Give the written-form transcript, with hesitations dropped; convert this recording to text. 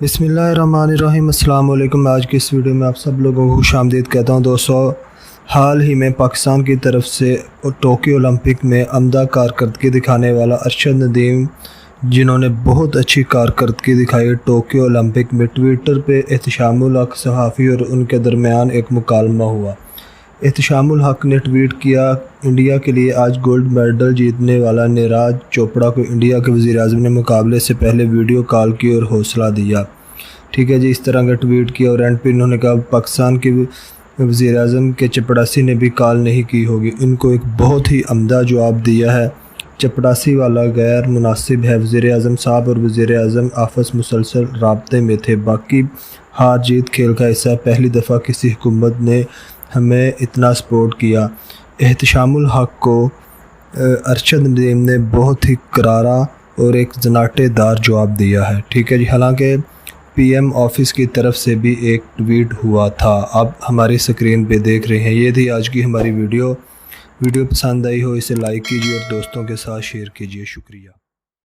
बिस्मिल्लाहिर्रहमानिर्रहीम। अस्सलाम वालेकुम। आज की इस वीडियो में आप सब लोगों को खुशामदीद कहता हूँ। दोस्तों, हाल ही में पाकिस्तान की तरफ से टोक्यो ओलंपिक में अमदा कारकर्दगी दिखाने वाला अरशद नदीम, जिन्होंने बहुत अच्छी कारकर्दगी दिखाई टोक्यो ओलंपिक में, ट्विटर पे एहतशामुल हक सहाफ़ी और उनके दरमियान एक मुकालमा हुआ। एहतशामुल हक ने ट्वीट किया, इंडिया के लिए आज गोल्ड मेडल जीतने वाला नीरज चोपड़ा को इंडिया के वज़ीर-ए-आज़म ने मुकाबले से पहले वीडियो कॉल की और हौसला दिया। ठीक है जी, इस तरह का ट्वीट किया और एंड पे इन्होंने कहा पाकिस्तान के वज़ीर-ए-आज़म के चपड़ासी ने भी कॉल नहीं की होगी। इनको एक बहुत ही अमदा जवाब दिया है। चपड़ासी वाला गैर मुनासिब है। वज़ीर-ए-आज़म साहब और वज़ीर-ए-आज़म आपस मुसलसल राब्ते में थे। बाकी हार जीत खेल का हिस्सा है। पहली दफ़ा किसी हुकूमत ने हमें इतना सपोर्ट किया। एहतशामुल हक को अरशद नदीम ने बहुत ही करारा और एक जनाटेदार जवाब दिया है। ठीक है जी, हालांकि पीएम ऑफिस की तरफ से भी एक ट्वीट हुआ था, आप हमारी स्क्रीन पे देख रहे हैं। ये थी आज की हमारी वीडियो पसंद आई हो इसे लाइक कीजिए और दोस्तों के साथ शेयर कीजिए। शुक्रिया।